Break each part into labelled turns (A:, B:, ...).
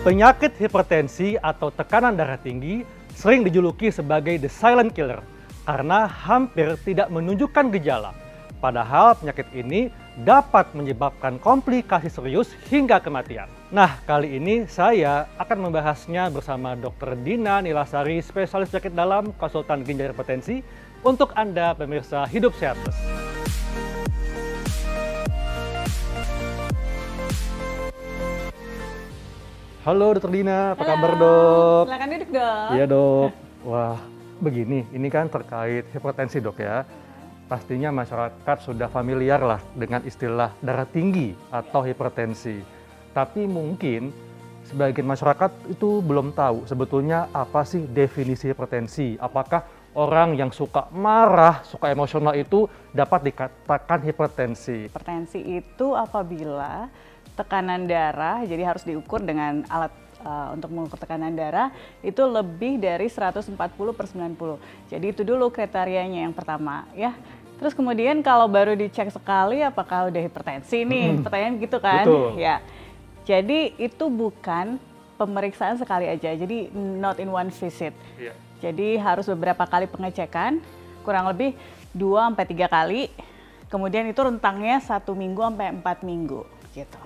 A: Penyakit hipertensi atau tekanan darah tinggi sering dijuluki sebagai the silent killer karena hampir tidak menunjukkan gejala. Padahal penyakit ini dapat menyebabkan komplikasi serius hingga kematian. Nah, kali ini saya akan membahasnya bersama Dr. Dina Nilasari, spesialis penyakit dalam, konsultan ginjal hipertensi, untuk Anda pemirsa Hidup Sehat Plus. Halo Dr. Dina, apa kabar dok?
B: Silakan duduk dok.
A: Iya dok. Wah, begini, ini kan terkait hipertensi dok ya. Pastinya masyarakat sudah familiar lah dengan istilah darah tinggi atau hipertensi. Tapi mungkin sebagian masyarakat itu belum tahu sebetulnya apa sih definisi hipertensi. Apakah orang yang suka marah, suka emosional itu dapat dikatakan hipertensi? Hipertensi
B: itu apabila tekanan darah, jadi harus diukur dengan alat untuk mengukur tekanan darah, itu lebih dari 140/90. Jadi itu dulu kriterianya yang pertama ya. Terus kemudian kalau baru dicek sekali apakah udah hipertensi nih, pertanyaan gitu kan.
A: Betul.
B: Ya. Jadi itu bukan pemeriksaan sekali aja, jadi not in one visit.
A: Iya.
B: Jadi harus beberapa kali pengecekan, kurang lebih 2-3 kali. Kemudian itu rentangnya 1 minggu sampai 4 minggu. Gitu.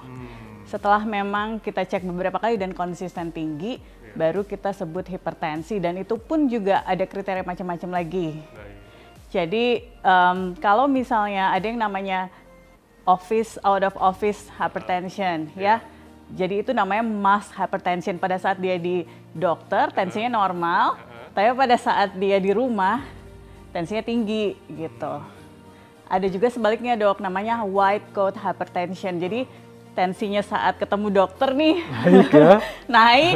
B: Setelah memang kita cek beberapa kali dan konsisten tinggi, baru kita sebut hipertensi, dan itu pun juga ada kriteria macam-macam lagi. Jadi kalau misalnya ada yang namanya out of office hypertension ya, jadi itu namanya mass hypertension. Pada saat dia di dokter tensinya normal, tapi pada saat dia di rumah tensinya tinggi gitu. Ada juga sebaliknya dok, namanya white coat hypertension. Jadi tensinya saat ketemu dokter nih
A: naik ya?
B: Naik,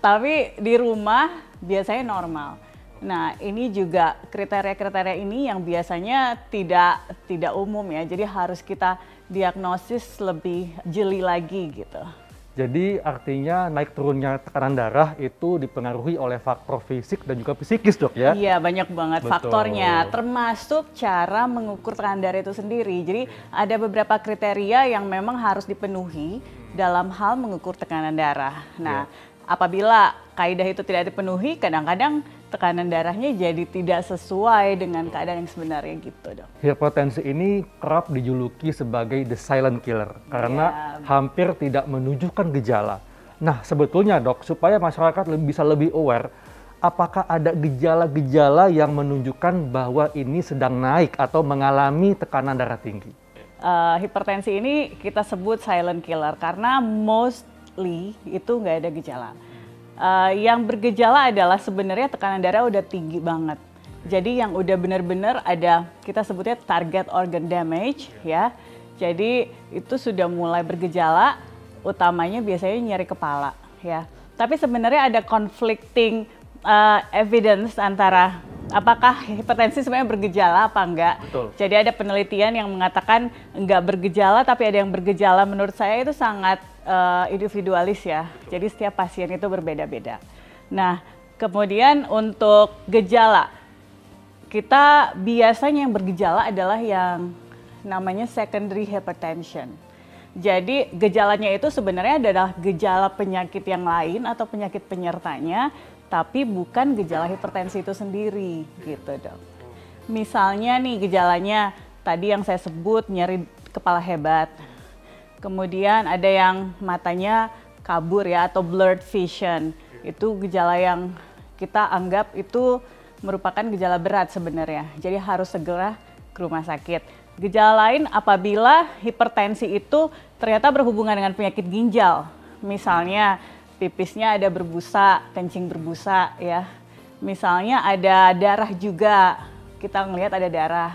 B: tapi di rumah biasanya normal. Nah ini juga kriteria-kriteria ini yang biasanya tidak umum ya. Jadi harus kita diagnosis lebih jeli lagi gitu.
A: Jadi artinya naik turunnya tekanan darah itu dipengaruhi oleh faktor fisik dan juga psikis dok ya?
B: Iya banyak banget
A: Betul.
B: Faktornya, termasuk cara mengukur tekanan darah itu sendiri. Jadi ada beberapa kriteria yang memang harus dipenuhi dalam hal mengukur tekanan darah. Nah apabila kaidah itu tidak dipenuhi, kadang-kadang tekanan darahnya jadi tidak sesuai dengan keadaan yang sebenarnya gitu dok.
A: Hipertensi ini kerap dijuluki sebagai the silent killer karena hampir tidak menunjukkan gejala. Nah sebetulnya dok, supaya masyarakat bisa lebih aware, apakah ada gejala-gejala yang menunjukkan bahwa ini sedang naik atau mengalami tekanan darah tinggi?
B: Hipertensi ini kita sebut silent killer karena mostly itu nggak ada gejala. Yang bergejala adalah sebenarnya tekanan darah udah tinggi banget. Jadi yang udah benar-benar ada, kita sebutnya target organ damage ya. Jadi itu sudah mulai bergejala, utamanya biasanya nyeri kepala ya. Tapi sebenarnya ada conflicting evidence antara apakah hipertensi sebenarnya bergejala apa enggak.
A: Betul.
B: Jadi ada penelitian yang mengatakan enggak bergejala, tapi ada yang bergejala. Menurut saya itu sangat individualis ya. Betul. Jadi setiap pasien itu berbeda-beda. Nah, kemudian untuk gejala, kita biasanya yang bergejala adalah yang namanya secondary hypertension. Jadi gejalanya itu sebenarnya adalah gejala penyakit yang lain atau penyakit penyertanya, tapi bukan gejala hipertensi itu sendiri gitu dok. Misalnya nih gejalanya tadi yang saya sebut nyeri kepala hebat. Kemudian ada yang matanya kabur ya atau blurred vision. Itu gejala yang kita anggap itu merupakan gejala berat sebenarnya. Jadi harus segera ke rumah sakit. Gejala lain apabila hipertensi itu ternyata berhubungan dengan penyakit ginjal. Misalnya pipisnya ada berbusa, kencing berbusa ya. Misalnya ada darah juga, kita ngelihat ada darah.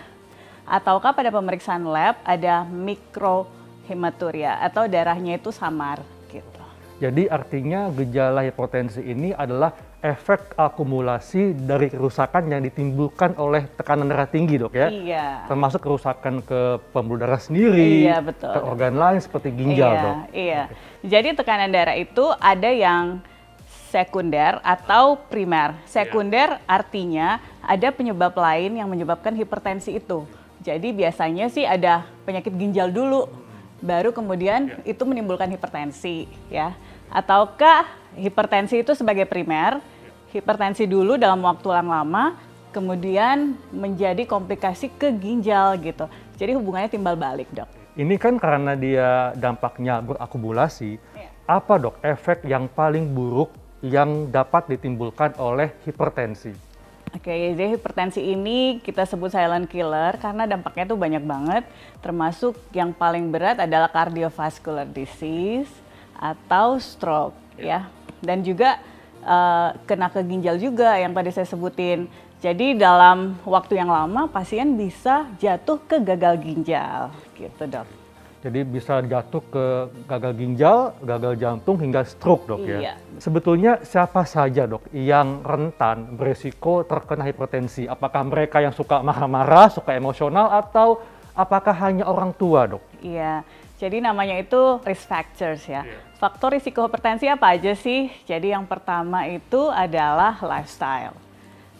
B: Ataukah pada pemeriksaan lab ada mikrohematuria atau darahnya itu samar gitu.
A: Jadi artinya gejala hipertensi ini adalah efek akumulasi dari kerusakan yang ditimbulkan oleh tekanan darah tinggi dok ya?
B: Iya.
A: Termasuk kerusakan ke pembuluh darah sendiri,
B: iya, betul.
A: Ke organ lain seperti ginjal dok?
B: Iya, jadi tekanan darah itu ada yang sekunder atau primer. Sekunder artinya ada penyebab lain yang menyebabkan hipertensi itu. Jadi biasanya sih ada penyakit ginjal dulu, baru kemudian itu menimbulkan hipertensi ya. Ataukah hipertensi itu sebagai primer, hipertensi dulu dalam waktu yang lama, kemudian menjadi komplikasi ke ginjal gitu. Jadi hubungannya timbal balik, Dok.
A: Ini kan karena dia dampaknya berakumulasi, apa dok efek yang paling buruk yang dapat ditimbulkan oleh hipertensi?
B: Oke, jadi hipertensi ini kita sebut silent killer karena dampaknya tuh banyak banget, termasuk yang paling berat adalah cardiovascular disease atau stroke ya. Dan juga kena ke ginjal juga yang tadi saya sebutin. Jadi dalam waktu yang lama pasien bisa jatuh ke gagal ginjal gitu, Dok.
A: Jadi bisa jatuh ke gagal ginjal, gagal jantung hingga stroke, dok ya.
B: Iya.
A: Sebetulnya siapa saja dok yang rentan beresiko terkena hipertensi? Apakah mereka yang suka marah-marah, suka emosional, atau apakah hanya orang tua, dok?
B: Iya, jadi namanya itu risk factors ya. Faktor risiko hipertensi apa aja sih? Jadi yang pertama itu adalah lifestyle.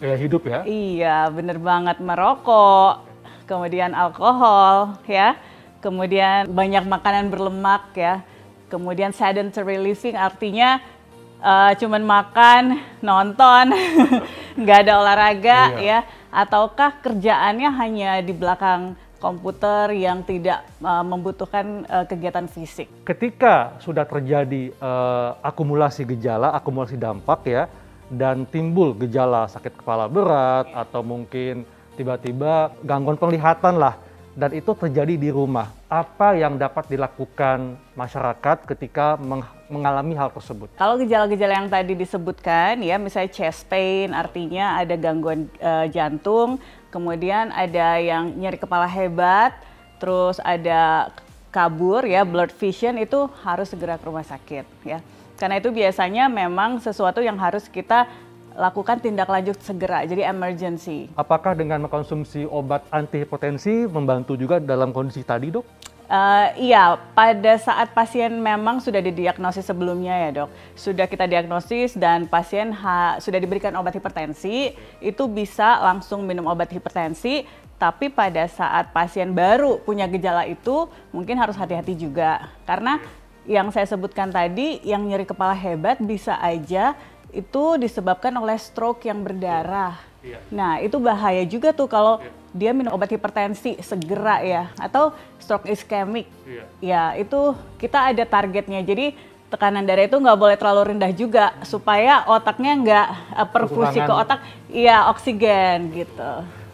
A: Gaya hidup ya?
B: Iya, bener banget, merokok, kemudian alkohol ya. Kemudian banyak makanan berlemak ya, kemudian sedentary living artinya cuman makan, nonton, nggak ada olahraga ya, ataukah kerjaannya hanya di belakang komputer yang tidak membutuhkan kegiatan fisik.
A: Ketika sudah terjadi akumulasi gejala, akumulasi dampak ya, dan timbul gejala sakit kepala berat atau mungkin tiba-tiba gangguan penglihatan lah, dan itu terjadi di rumah, apa yang dapat dilakukan masyarakat ketika mengalami hal tersebut?
B: Kalau gejala-gejala yang tadi disebutkan ya, misalnya chest pain artinya ada gangguan jantung, kemudian ada yang nyeri kepala hebat, terus ada kabur ya, blurred vision, itu harus segera ke rumah sakit ya. Karena itu biasanya memang sesuatu yang harus kita lakukan tindak lanjut segera, jadi emergency.
A: Apakah dengan mengkonsumsi obat antihipertensi membantu juga dalam kondisi tadi, dok?
B: Iya, pada saat pasien memang sudah didiagnosis sebelumnya ya dok, sudah kita diagnosis dan pasien sudah diberikan obat hipertensi, itu bisa langsung minum obat hipertensi, tapi pada saat pasien baru punya gejala itu mungkin harus hati-hati juga. Karena yang saya sebutkan tadi, yang nyeri kepala hebat bisa aja itu disebabkan oleh stroke yang berdarah. Nah, itu bahaya juga tuh kalau dia minum obat hipertensi segera ya, atau stroke ischemic. Ya, itu kita ada targetnya. Jadi tekanan darah itu nggak boleh terlalu rendah juga supaya otaknya nggak perfusi ke otak, iya oksigen gitu.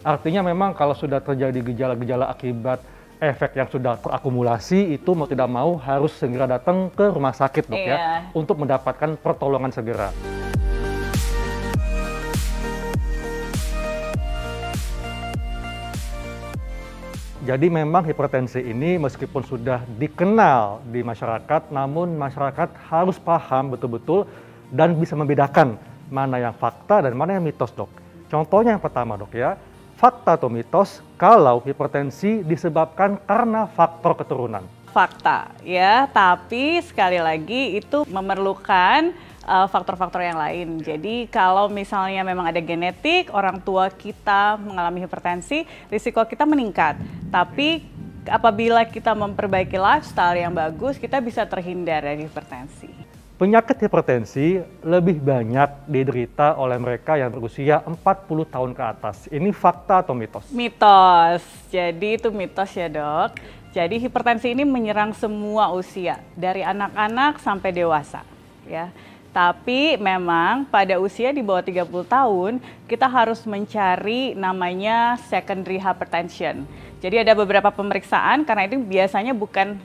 A: Artinya memang kalau sudah terjadi gejala-gejala akibat efek yang sudah terakumulasi itu mau tidak mau harus segera datang ke rumah sakit, dok ya, untuk mendapatkan pertolongan segera. Jadi memang hipertensi ini meskipun sudah dikenal di masyarakat, namun masyarakat harus paham betul-betul dan bisa membedakan mana yang fakta dan mana yang mitos, dok. Contohnya yang pertama, dok ya, fakta atau mitos kalau hipertensi disebabkan karena faktor keturunan.
B: Fakta ya, tapi sekali lagi itu memerlukan faktor-faktor yang lain. Jadi kalau misalnya memang ada genetik, orang tua kita mengalami hipertensi, risiko kita meningkat. Tapi apabila kita memperbaiki lifestyle yang bagus, kita bisa terhindar dari hipertensi.
A: Penyakit hipertensi lebih banyak diderita oleh mereka yang berusia 40 tahun ke atas. Ini fakta atau mitos?
B: Mitos. Jadi itu mitos ya, dok. Jadi hipertensi ini menyerang semua usia, dari anak-anak sampai dewasa ya. Tapi memang pada usia di bawah 30 tahun, kita harus mencari namanya secondary hypertension. Jadi ada beberapa pemeriksaan, karena itu biasanya bukan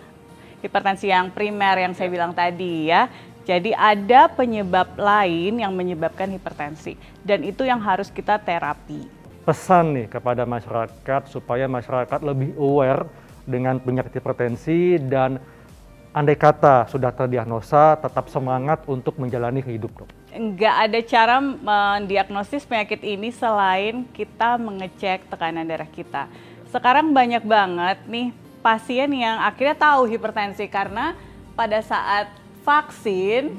B: hipertensi yang primer yang saya bilang tadi ya. Jadi ada penyebab lain yang menyebabkan hipertensi, dan itu yang harus kita terapi.
A: Pesan nih kepada masyarakat supaya masyarakat lebih aware dengan penyakit hipertensi dan andai kata sudah terdiagnosa, tetap semangat untuk menjalani hidup, dok.
B: Nggak ada cara mendiagnosis penyakit ini selain kita mengecek tekanan darah kita. Sekarang banyak banget nih pasien yang akhirnya tahu hipertensi karena pada saat vaksin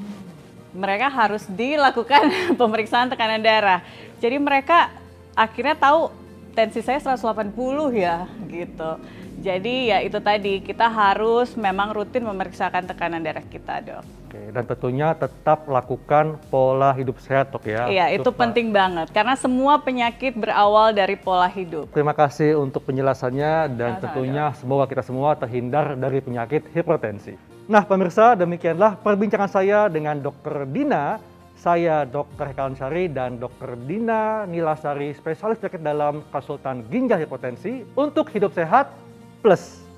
B: mereka harus dilakukan pemeriksaan tekanan darah. Jadi mereka akhirnya tahu tensi saya 180 ya gitu. Jadi ya itu tadi, kita harus memang rutin memeriksakan tekanan darah kita, dok.
A: Oke, dan tentunya tetap lakukan pola hidup sehat, Dok ya.
B: Iya, itu penting banget karena semua penyakit berawal dari pola hidup.
A: Terima kasih untuk penjelasannya dan
B: Sama-sama,
A: tentunya semoga kita semua terhindar dari penyakit hipertensi. Nah, pemirsa, demikianlah perbincangan saya dengan Dr. Dina. Saya Dr. Hekalan Syari dan Dr. Dina Nilasari, spesialis penyakit dalam konsultan ginjal hipertensi untuk hidup sehat plus.